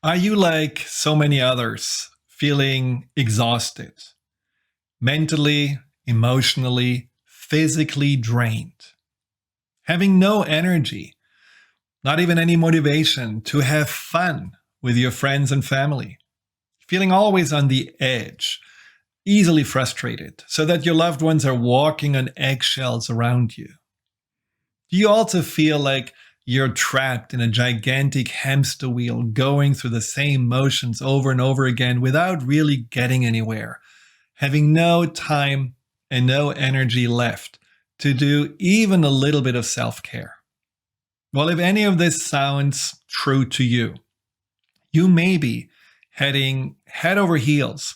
Are you like so many others, feeling exhausted, mentally, emotionally, physically drained, having no energy, not even any motivation to have fun with your friends and family, feeling always on the edge, easily frustrated, so that your loved ones are walking on eggshells around you? Do you also feel like you're trapped in a gigantic hamster wheel going through the same motions over and over again without really getting anywhere, having no time and no energy left to do even a little bit of self care? Well, if any of this sounds true to you, you may be heading head over heels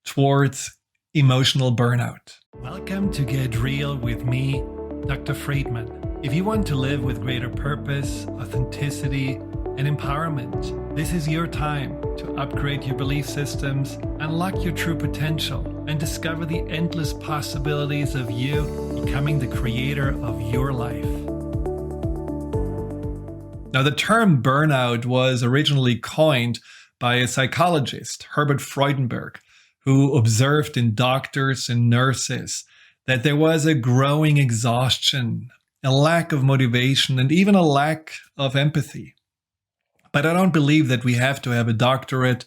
towards emotional burnout. Welcome to Get Real with me, Dr. Friedemann. If you want to live with greater purpose, authenticity, and empowerment, this is your time to upgrade your belief systems, unlock your true potential, and discover the endless possibilities of you becoming the creator of your life. Now, the term burnout was originally coined by a psychologist, Herbert Freudenberg, who observed in doctors and nurses that there was a growing exhaustion, a lack of motivation, and even a lack of empathy. But I don't believe that we have to have a doctorate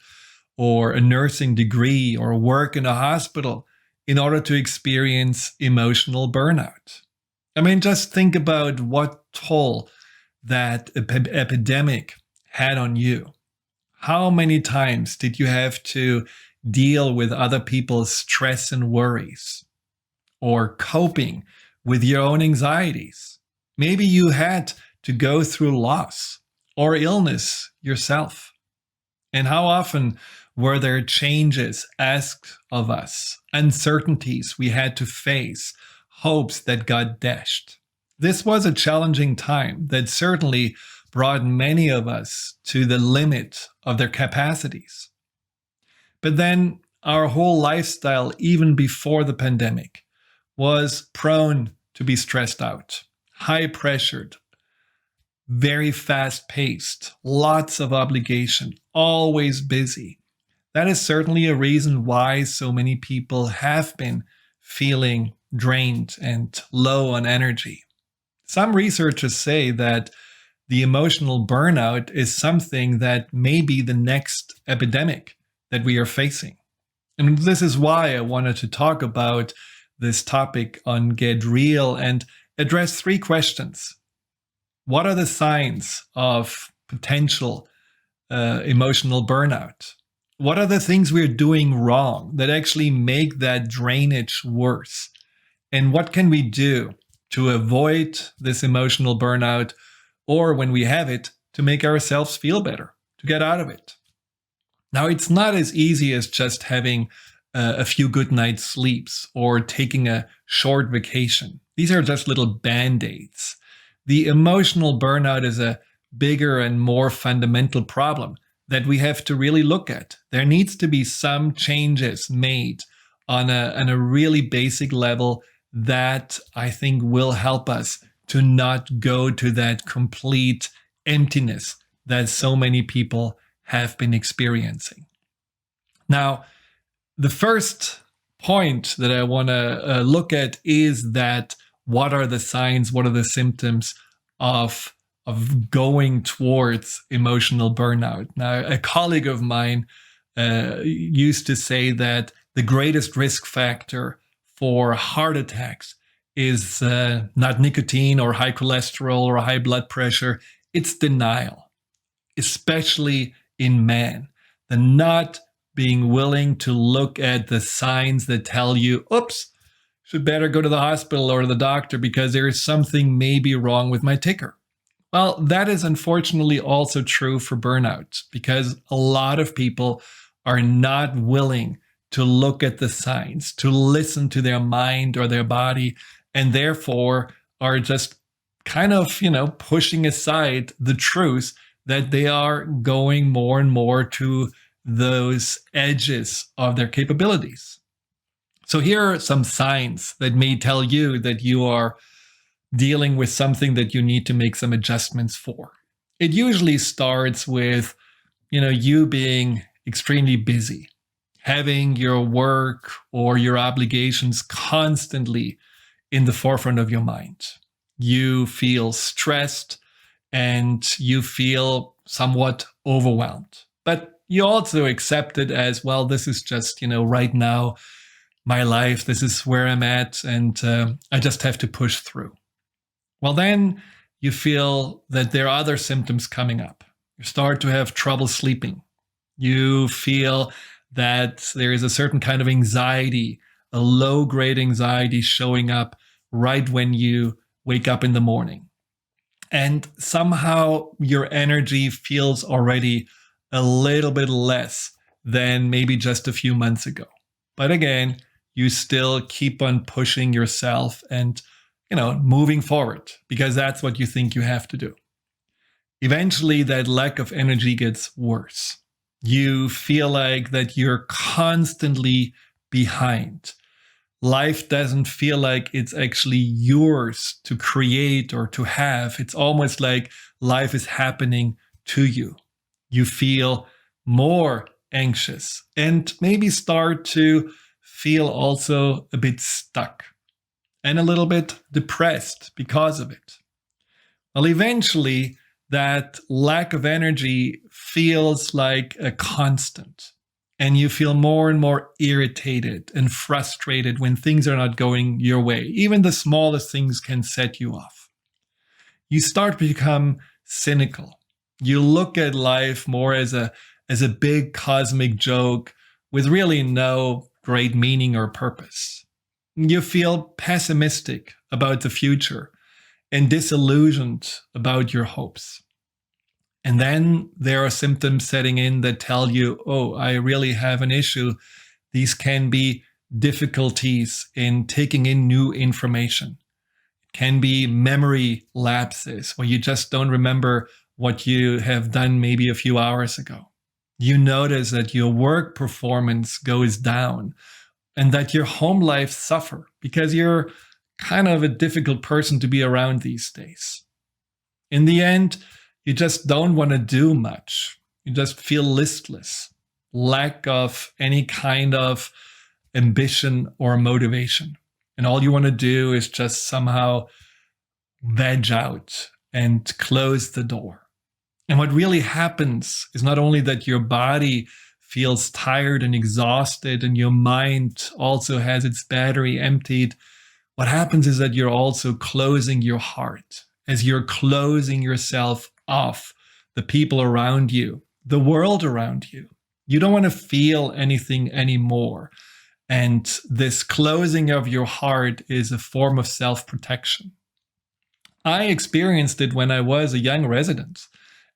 or a nursing degree or work in a hospital in order to experience emotional burnout. I mean, just think about what toll that epidemic had on you. How many times did you have to deal with other people's stress and worries, or coping with your own anxieties? Maybe you had to go through loss or illness yourself. And how often were there changes asked of us, uncertainties we had to face, hopes that got dashed? This was a challenging time that certainly brought many of us to the limit of their capacities. But then our whole lifestyle, even before the pandemic, was prone to be stressed out, high pressured, very fast paced, lots of obligation, always busy. That is certainly a reason why so many people have been feeling drained and low on energy. Some researchers say that the emotional burnout is something that may be the next epidemic that we are facing. And this is why I wanted to talk about this topic on Get Real and address three questions. What are the signs of potential emotional burnout? What are the things we're doing wrong that actually make that drainage worse? And what can we do to avoid this emotional burnout, or when we have it, to make ourselves feel better, to get out of it? Now, it's not as easy as just having a few good night's sleeps or taking a short vacation. These are just little band-aids. The emotional burnout is a bigger and more fundamental problem that we have to really look at. There needs to be some changes made on a really basic level that I think will help us to not go to that complete emptiness that so many people have been experiencing. Now, the first point that I want to look at is that what are the signs, what are the symptoms of going towards emotional burnout? Now, a colleague of mine used to say that the greatest risk factor for heart attacks is not nicotine or high cholesterol or high blood pressure. It's denial, especially in men. The not being willing to look at the signs that tell you, oops, should better go to the hospital or the doctor because there is something maybe wrong with my ticker. Well, that is unfortunately also true for burnout, because a lot of people are not willing to look at the signs, to listen to their mind or their body, and therefore are just kind of, pushing aside the truth that they are going more and more to those edges of their capabilities. So here are some signs that may tell you that you are dealing with something that you need to make some adjustments for. It usually starts with you being extremely busy, having your work or your obligations constantly in the forefront of your mind. You feel stressed and you feel somewhat overwhelmed. But you also accept it as, well, this is just, right now, my life, this is where I'm at, and I just have to push through. Well, then you feel that there are other symptoms coming up. You start to have trouble sleeping. You feel that there is a certain kind of anxiety, a low grade anxiety showing up right when you wake up in the morning. And somehow your energy feels already a little bit less than maybe just a few months ago. But again, you still keep on pushing yourself and, moving forward, because that's what you think you have to do. Eventually, that lack of energy gets worse. You feel like that you're constantly behind. Life doesn't feel like it's actually yours to create or to have. It's almost like life is happening to you. You feel more anxious and maybe start to feel also a bit stuck and a little bit depressed because of it. Well, eventually, that lack of energy feels like a constant. And you feel more and more irritated and frustrated when things are not going your way. Even the smallest things can set you off. You start to become cynical. You look at life more as a big cosmic joke with really no great meaning or purpose. You feel pessimistic about the future and disillusioned about your hopes. And then there are symptoms setting in that tell you, oh, I really have an issue. These can be difficulties in taking in new information. It can be memory lapses where you just don't remember what you have done maybe a few hours ago. You notice that your work performance goes down and that your home life suffers because you're kind of a difficult person to be around these days. In the end, you just don't want to do much. You just feel listless, lack of any kind of ambition or motivation. And all you want to do is just somehow veg out and close the door. And what really happens is not only that your body feels tired and exhausted and your mind also has its battery emptied. What happens is that you're also closing your heart as you're closing yourself off the people around you, the world around you. You don't want to feel anything anymore. And this closing of your heart is a form of self-protection. I experienced it when I was a young resident.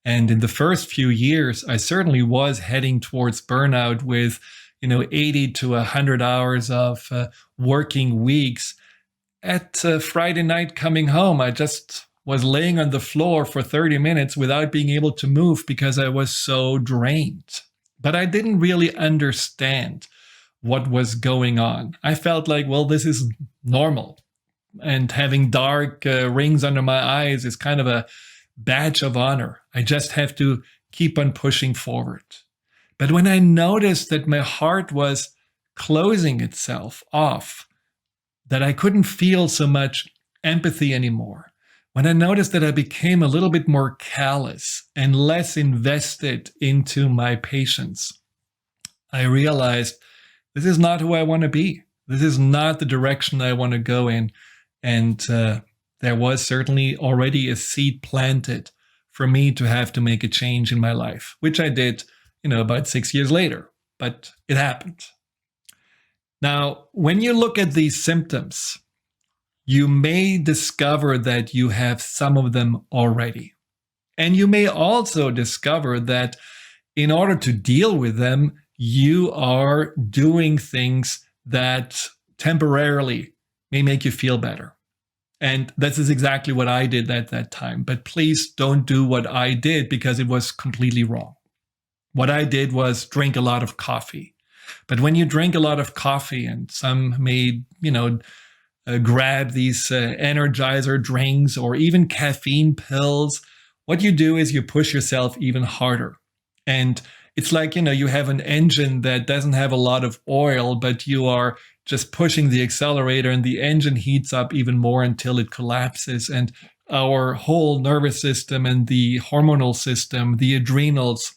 And in the first few years, I certainly was heading towards burnout with, 80 to 100 hours of working weeks. At Friday night coming home, I just was laying on the floor for 30 minutes without being able to move because I was so drained. But I didn't really understand what was going on. I felt like, well, this is normal. And having dark rings under my eyes is kind of a badge of honor. I just have to keep on pushing forward. But when I noticed that my heart was closing itself off, that I couldn't feel so much empathy anymore, when I noticed that I became a little bit more callous and less invested into my patients, I realized this is not who I want to be. This is not the direction I want to go in. And there was certainly already a seed planted for me to have to make a change in my life, which I did, about 6 years later, but it happened. Now, when you look at these symptoms, you may discover that you have some of them already. And you may also discover that in order to deal with them, you are doing things that temporarily may make you feel better. And this is exactly what I did at that time. But please don't do what I did because it was completely wrong. What I did was drink a lot of coffee. But when you drink a lot of coffee, and some may, grab these energizer drinks or even caffeine pills, what you do is you push yourself even harder. And it's like, you have an engine that doesn't have a lot of oil, but you are just pushing the accelerator and the engine heats up even more until it collapses. And our whole nervous system and the hormonal system, the adrenals,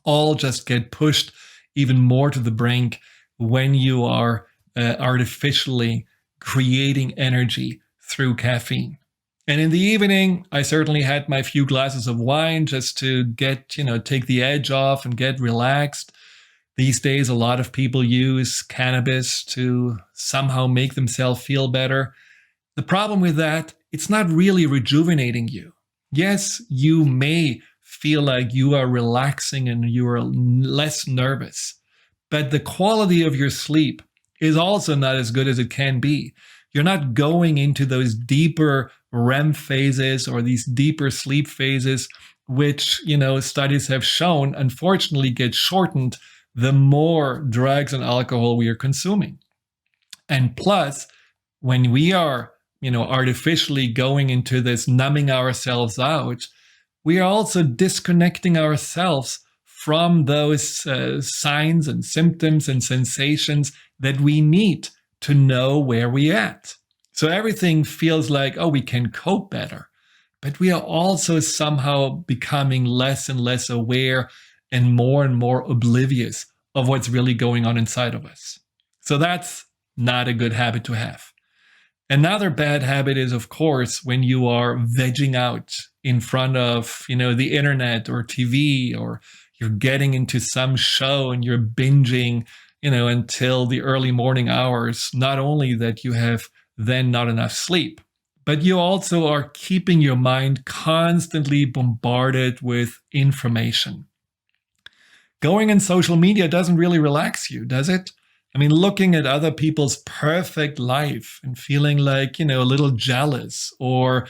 all just get pushed even more to the brink when you are artificially creating energy through caffeine. And in the evening, I certainly had my few glasses of wine just to take the edge off and get relaxed. These days, a lot of people use cannabis to somehow make themselves feel better. The problem with that, it's not really rejuvenating you. Yes, you may feel like you are relaxing and you are less nervous, but the quality of your sleep is also not as good as it can be. You're not going into those deeper REM phases or these deeper sleep phases, which, studies have shown, unfortunately, get shortened the more drugs and alcohol we are consuming. And plus, when we are, artificially going into this numbing ourselves out, we are also disconnecting ourselves from those signs and symptoms and sensations that we need to know where we're at. So everything feels like, oh, we can cope better. But we are also somehow becoming less and less aware and more oblivious of what's really going on inside of us. So that's not a good habit to have. Another bad habit is, of course, when you are vegging out in front of, the internet or TV, or you're getting into some show and you're binging, until the early morning hours. Not only that you have then not enough sleep, but you also are keeping your mind constantly bombarded with information. Going on social media doesn't really relax you, does it? I mean, looking at other people's perfect life and feeling like, a little jealous or,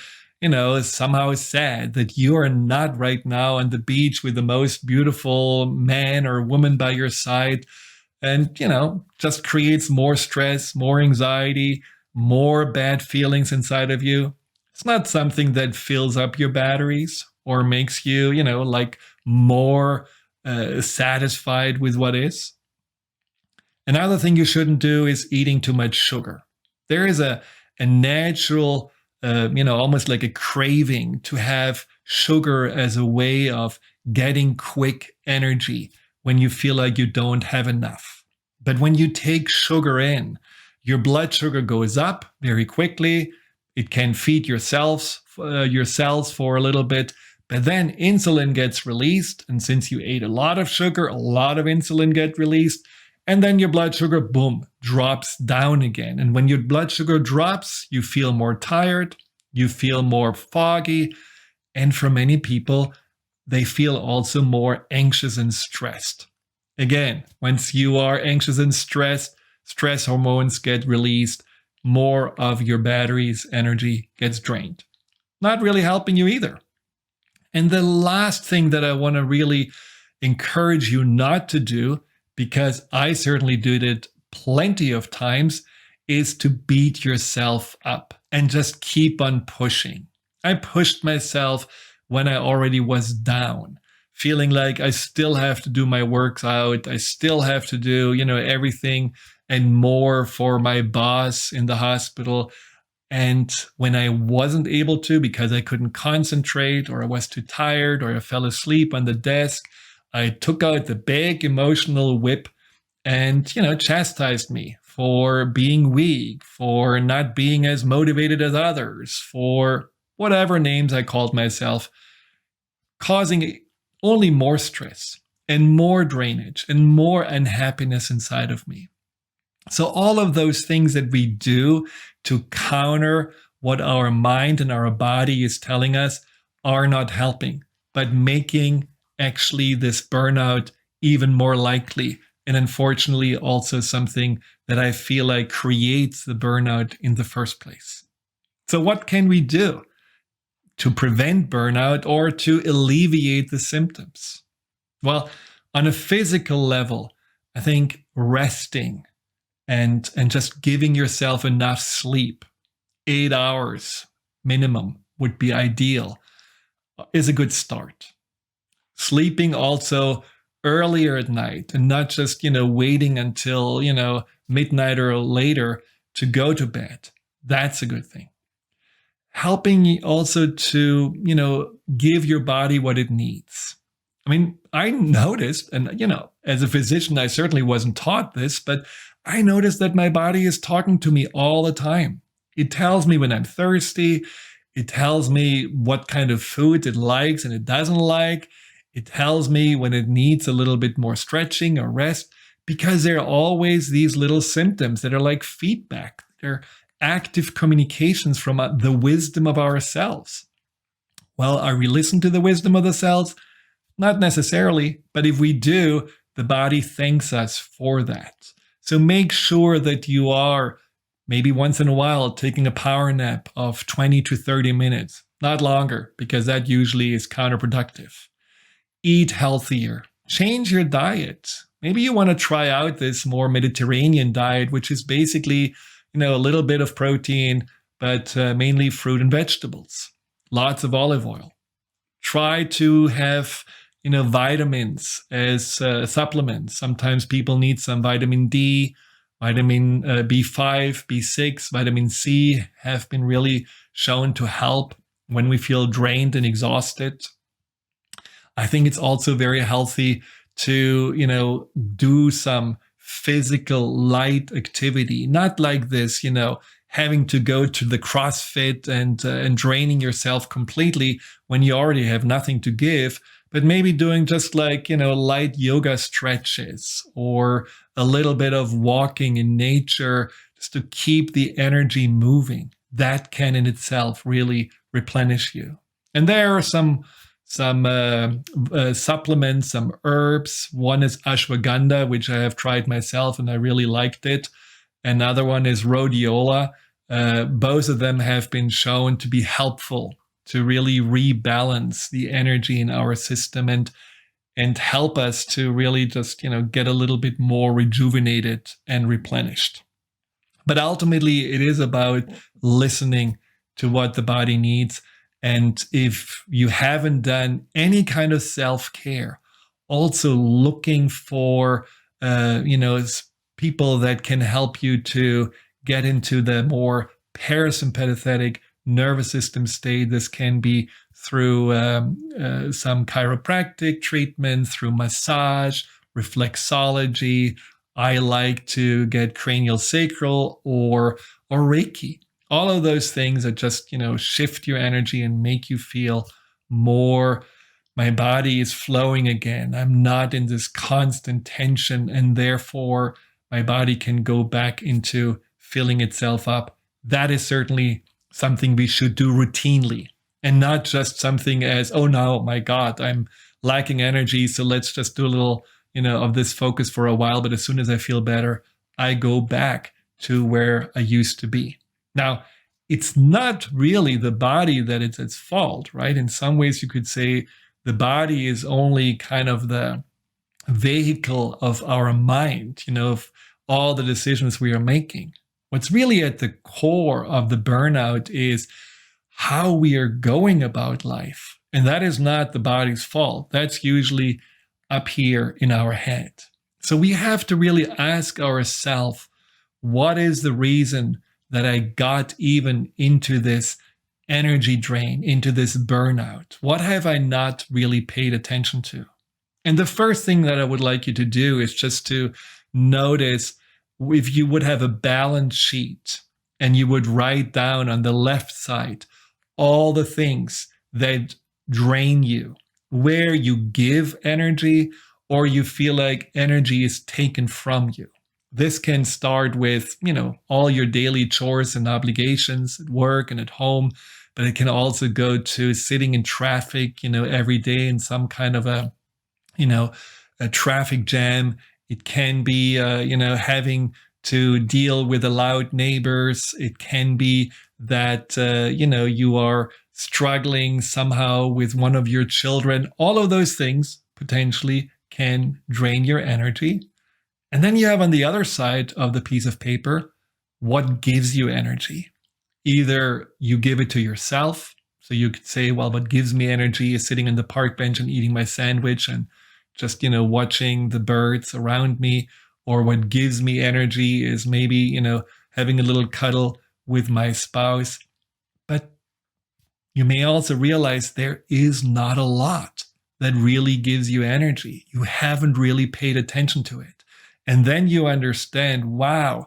somehow sad that you are not right now on the beach with the most beautiful man or woman by your side. And, just creates more stress, more anxiety, more bad feelings inside of you. It's not something that fills up your batteries or makes you, more satisfied with what is. Another thing you shouldn't do is eating too much sugar. There is a natural, almost like a craving to have sugar as a way of getting quick energy when you feel like you don't have enough. But when you take sugar in, your blood sugar goes up very quickly. It can feed your cells for a little bit, but then insulin gets released. And since you ate a lot of sugar, a lot of insulin gets released. And then your blood sugar, boom, drops down again. And when your blood sugar drops, you feel more tired, you feel more foggy. And for many people, they feel also more anxious and stressed. Again, once you are anxious and stressed, stress hormones get released, more of your battery's energy gets drained. Not really helping you either. And the last thing that I want to really encourage you not to do, because I certainly did it plenty of times, is to beat yourself up and just keep on pushing. I pushed myself when I already was down, feeling like I still have to do my works out. I still have to do, everything and more for my boss in the hospital. And when I wasn't able to because I couldn't concentrate or I was too tired or I fell asleep on the desk, I took out the big emotional whip and, chastised me for being weak, for not being as motivated as others, for whatever names I called myself, causing only more stress and more drainage and more unhappiness inside of me. So all of those things that we do to counter what our mind and our body is telling us are not helping, but making actually this burnout even more likely. And unfortunately, also something that I feel like creates the burnout in the first place. So what can we do to prevent burnout or to alleviate the symptoms? Well, on a physical level, I think resting and just giving yourself enough sleep, 8 hours minimum would be ideal, is a good start. Sleeping also earlier at night and not just, waiting until, midnight or later to go to bed. That's a good thing. Helping you also to, give your body what it needs. I mean, I noticed, and, as a physician, I certainly wasn't taught this, but I noticed that my body is talking to me all the time. It tells me when I'm thirsty. It tells me what kind of food it likes and it doesn't like. It tells me when it needs a little bit more stretching or rest, because there are always these little symptoms that are like feedback. They're active communications from the wisdom of ourselves. Well, are we listening to the wisdom of the cells? Not necessarily, but if we do, the body thanks us for that. So make sure that you are maybe once in a while taking a power nap of 20 to 30 minutes, not longer, because that usually is counterproductive. Eat healthier. Change your diet. Maybe you want to try out this more Mediterranean diet, which is basically, a little bit of protein, but mainly fruit and vegetables. Lots of olive oil. Try to have, vitamins as supplements. Sometimes people need some vitamin D, vitamin B5, B6, vitamin C have been really shown to help when we feel drained and exhausted. I think it's also very healthy to, do some physical light activity, not like this, having to go to the CrossFit and draining yourself completely when you already have nothing to give, but maybe doing just like, light yoga stretches or a little bit of walking in nature just to keep the energy moving. That can in itself really replenish you. And there are some supplements, some herbs. One is ashwagandha, which I have tried myself and I really liked it. Another one is rhodiola. Both of them have been shown to be helpful to really rebalance the energy in our system and help us to really just, get a little bit more rejuvenated and replenished. But ultimately, it is about listening to what the body needs. And if you haven't done any kind of self-care, also looking for, people that can help you to get into the more parasympathetic nervous system state. This can be through some chiropractic treatment, through massage, reflexology. I like to get cranial sacral or Reiki. All of those things that just, shift your energy and make you feel more, my body is flowing again. I'm not in this constant tension, and therefore my body can go back into filling itself up. That is certainly something we should do routinely, and not just something as, oh no, my God, I'm lacking energy, so let's just do a little, of this focus for a while, but as soon as I feel better, I go back to where I used to be. Now, it's not really the body that it's its fault, right? In some ways, you could say the body is only kind of the vehicle of our mind, of all the decisions we are making. What's really at the core of the burnout is how we are going about life. And that is not the body's fault. That's usually up here in our head. So we have to really ask ourselves, what is the reason that I got even into this energy drain, into this burnout? What have I not really paid attention to? And the first thing that I would like you to do is just to notice, if you would have a balance sheet and you would write down on the left side all the things that drain you, where you give energy or you feel like energy is taken from you. This can start with, all your daily chores and obligations at work and at home, but it can also go to sitting in traffic, every day in some kind of a traffic jam. It can be, having to deal with the loud neighbors. It can be that, you are struggling somehow with one of your children. All of those things potentially can drain your energy. And then you have on the other side of the piece of paper, what gives you energy? Either you give it to yourself, So you could say, well, what gives me energy is sitting on the park bench and eating my sandwich and just, watching the birds around me. Or what gives me energy is maybe, having a little cuddle with my spouse. But you may also realize there is not a lot that really gives you energy. You haven't really paid attention to it. And then you understand, wow,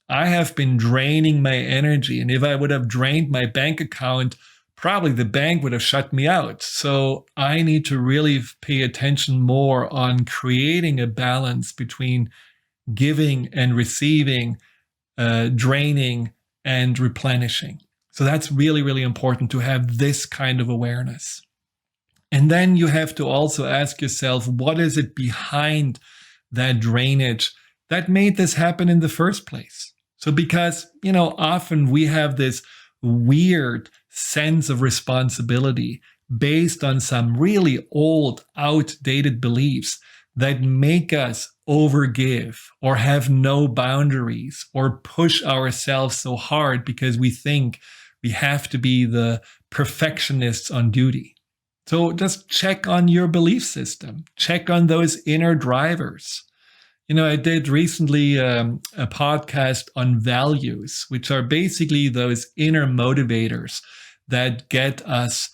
I have been draining my energy. And if I would have drained my bank account, probably the bank would have shut me out. So I need to really pay attention more on creating a balance between giving and receiving, draining and replenishing. So that's really, really important to have this kind of awareness. And then you have to also ask yourself, what is it behind that drainage that made this happen in the first place? So because, often we have this weird sense of responsibility based on some really old, outdated beliefs that make us overgive or have no boundaries or push ourselves so hard because we think we have to be the perfectionists on duty. So just check on your belief system. Check on those inner drivers. I did recently a podcast on values, which are basically those inner motivators that get us,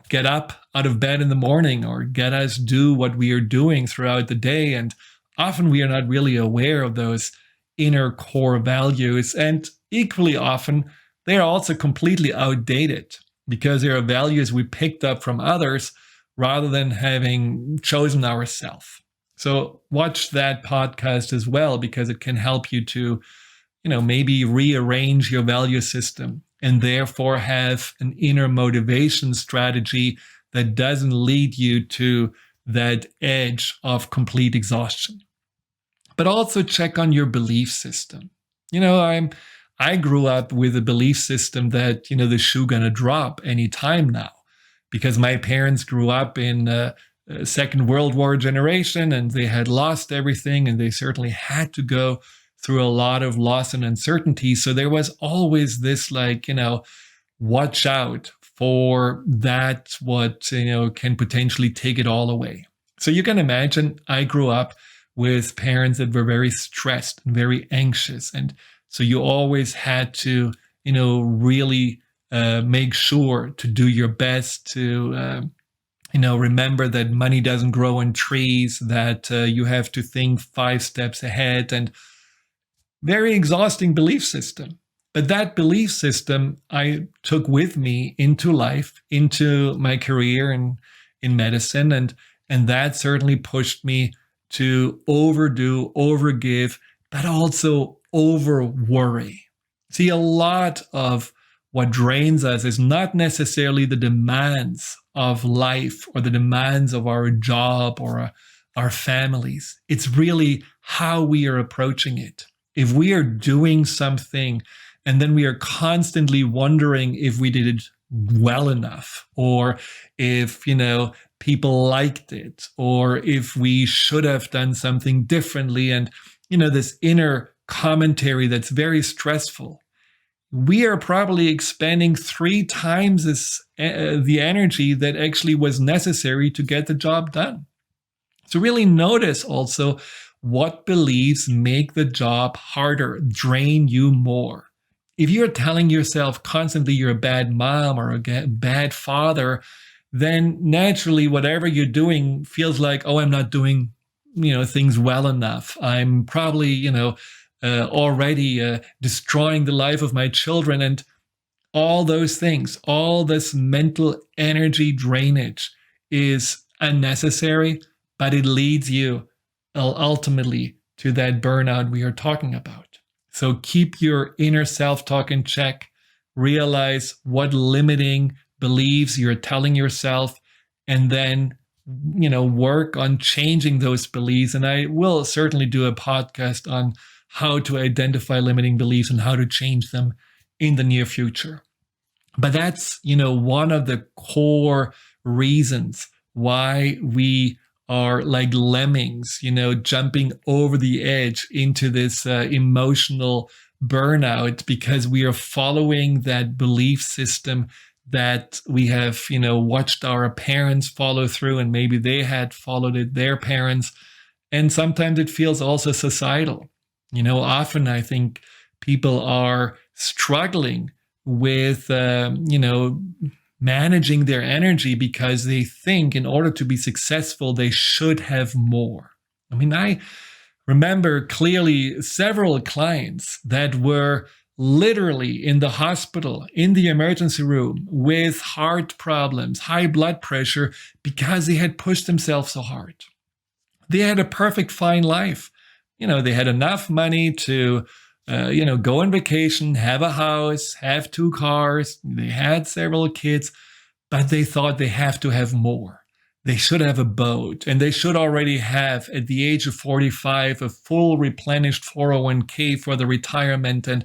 get up out of bed in the morning or get us do what we are doing throughout the day. And often we are not really aware of those inner core values. And equally often, they are also completely outdated because they are values we picked up from others rather than having chosen ourselves. So watch that podcast as well, because it can help you to, maybe rearrange your value system and therefore have an inner motivation strategy that doesn't lead you to that edge of complete exhaustion. But also check on your belief system. I grew up with a belief system that, the shoe gonna drop anytime now, because my parents grew up in Second World War generation and they had lost everything and they certainly had to go through a lot of loss and uncertainty. So there was always this watch out for that, what, can potentially take it all away. So you can imagine I grew up with parents that were very stressed and very anxious. And so you always had to, really make sure to do your best to, remember that money doesn't grow on trees, that you have to think 5 steps ahead, and very exhausting belief system. But that belief system I took with me into life, into my career in medicine, and that certainly pushed me to overdo, overgive, but also over worry. See, a lot of what drains us is not necessarily the demands of life or the demands of our job or our families. It's really how we are approaching it. If we are doing something and then we are constantly wondering if we did it well enough, or if, people liked it, or if we should have done something differently, and, this inner commentary that's very stressful, we are probably expending 3 times the energy that actually was necessary to get the job done. So really notice also what beliefs make the job harder, drain you more. If you're telling yourself constantly you're a bad mom or a bad father, then naturally whatever you're doing feels like, oh, I'm not doing, things well enough. I'm probably, already destroying the life of my children, and all those things, all this mental energy drainage is unnecessary, but it leads you ultimately to that burnout we are talking about. So keep your inner self-talk in check, realize what limiting beliefs you're telling yourself, and then work on changing those beliefs. And I will certainly do a podcast on how to identify limiting beliefs and how to change them in the near future. But that's, one of the core reasons why we are like lemmings, jumping over the edge into this emotional burnout, because we are following that belief system that we have, watched our parents follow through, and maybe they had followed it, their parents. And sometimes it feels also societal. Often I think people are struggling with, managing their energy because they think in order to be successful, they should have more. I mean, I remember clearly several clients that were literally in the hospital, in the emergency room with heart problems, high blood pressure, because they had pushed themselves so hard. They had a perfect fine life. They had enough money to, go on vacation, have a house, have 2 cars. They had several kids, but they thought they have to have more. They should have a boat, and they should already have, at the age of 45, a full replenished 401k for the retirement. And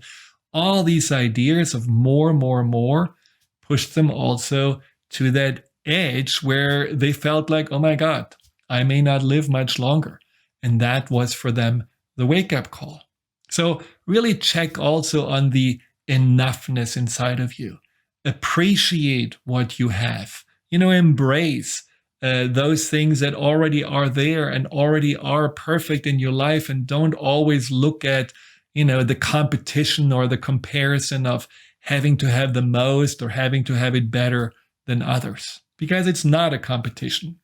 all these ideas of more pushed them also to that edge where they felt like, oh my God, I may not live much longer. And that was for them the wake-up call. So really check also on the enoughness inside of you. Appreciate what you have. Embrace those things that already are there and already are perfect in your life, and don't always look at, the competition or the comparison of having to have the most or having to have it better than others, because it's not a competition.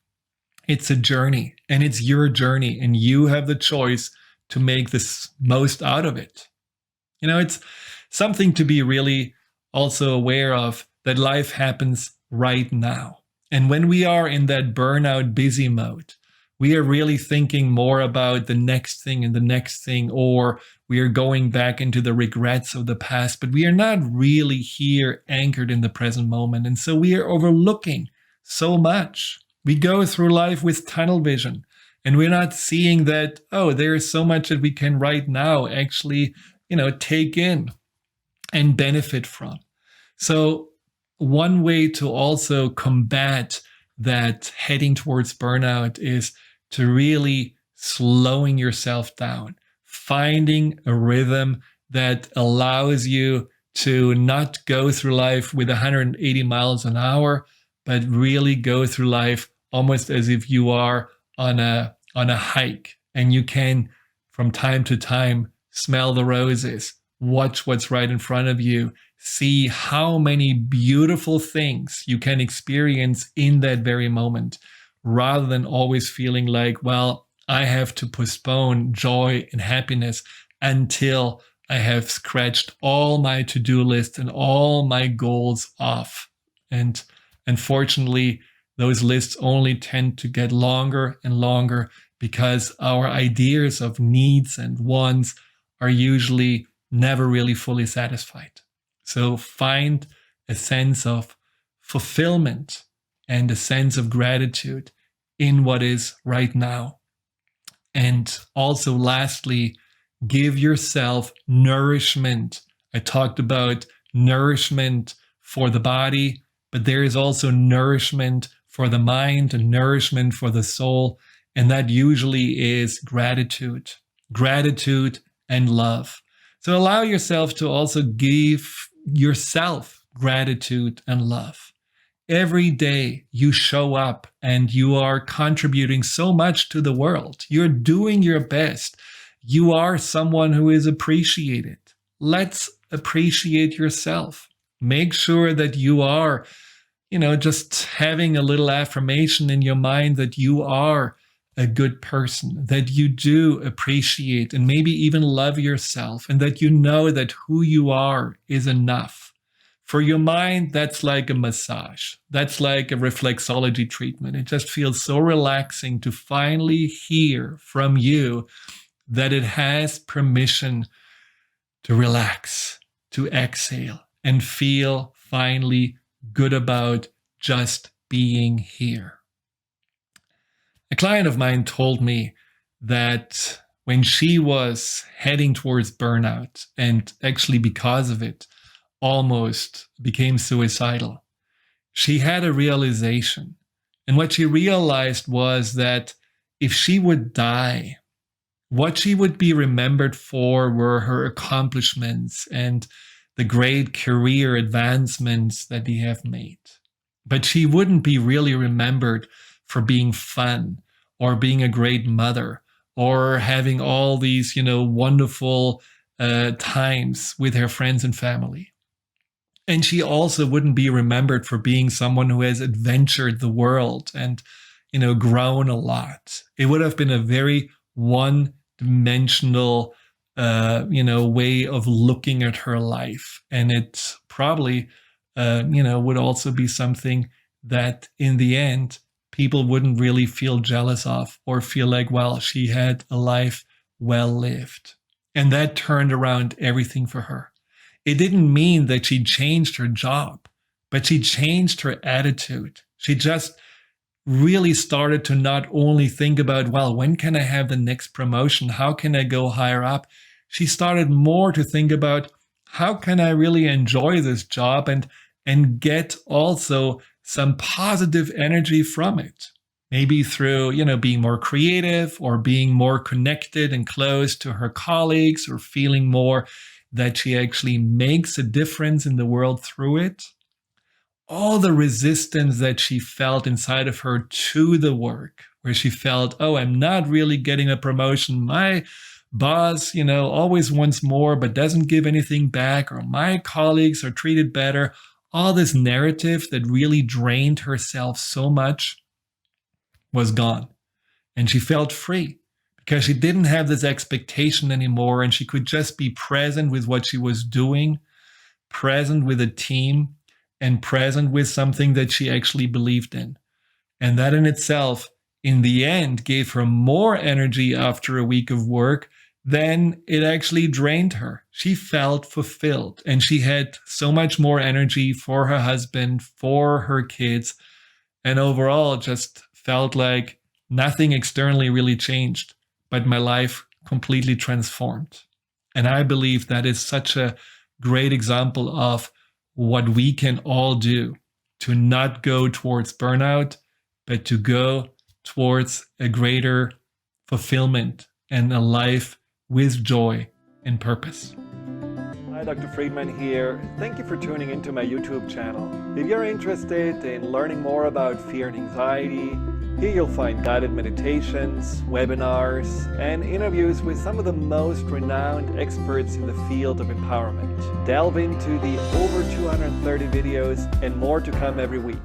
It's a journey, and it's your journey, and you have the choice to make this most out of it. It's something to be really also aware of, that life happens right now. And when we are in that burnout busy mode, we are really thinking more about the next thing and the next thing, or we are going back into the regrets of the past, but we are not really here anchored in the present moment. And so we are overlooking so much. We go through life with tunnel vision, and we're not seeing that, there is so much that we can right now actually, take in and benefit from. So one way to also combat that heading towards burnout is to really slowing yourself down, finding a rhythm that allows you to not go through life with 180 miles an hour, but really go through life almost as if you are on a hike, and you can from time to time smell the roses, watch what's right in front of you, see how many beautiful things you can experience in that very moment, rather than always feeling like, well, I have to postpone joy and happiness until I have scratched all my to-do list and all my goals off. And unfortunately, those lists only tend to get longer and longer, because our ideas of needs and wants are usually never really fully satisfied. So find a sense of fulfillment and a sense of gratitude in what is right now. And also, lastly, give yourself nourishment. I talked about nourishment for the body, but there is also nourishment for the mind and nourishment for the soul. And that usually is gratitude and love. So allow yourself to also give yourself gratitude and love. Every day you show up and you are contributing so much to the world. You're doing your best. You are someone who is appreciated. Let's appreciate yourself. Make sure that you are, just having a little affirmation in your mind that you are a good person, that you do appreciate and maybe even love yourself, and that you know that who you are is enough. For your mind, that's like a massage. That's like a reflexology treatment. It just feels so relaxing to finally hear from you that it has permission to relax, to exhale, and feel finally good about just being here. A client of mine told me that when she was heading towards burnout, and actually because of it, almost became suicidal, she had a realization. And what she realized was that if she would die, what she would be remembered for were her accomplishments and the great career advancements that they have made. But she wouldn't be really remembered for being fun or being a great mother or having all these, wonderful times with her friends and family. And she also wouldn't be remembered for being someone who has adventured the world and, grown a lot. It would have been a very one-dimensional, way of looking at her life. And it probably, would also be something that in the end, people wouldn't really feel jealous of or feel like, well, she had a life well lived. And that turned around everything for her. It didn't mean that she changed her job, but she changed her attitude. She just really started to not only think about, well, when can I have the next promotion? How can I go higher up? She started more to think about, how can I really enjoy this job and get also some positive energy from it? Maybe through, being more creative or being more connected and close to her colleagues, or feeling more that she actually makes a difference in the world through it. All the resistance that she felt inside of her to the work, where she felt, oh, I'm not really getting a promotion. My boss, always wants more, but doesn't give anything back, or my colleagues are treated better. All this narrative that really drained herself so much was gone. And she felt free because she didn't have this expectation anymore, and she could just be present with what she was doing, present with a team, and present with something that she actually believed in. And that in itself, in the end, gave her more energy after a week of work than it actually drained her. She felt fulfilled, and she had so much more energy for her husband, for her kids, and overall just felt like nothing externally really changed, but my life completely transformed. And I believe that is such a great example of what we can all do to not go towards burnout, but to go towards a greater fulfillment and a life with joy and purpose. Hi, Dr. Friedemann here. Thank you for tuning into my YouTube channel. If you're interested in learning more about fear and anxiety, here you'll find guided meditations, webinars, and interviews with some of the most renowned experts in the field of empowerment. Delve into the over 230 videos and more to come every week.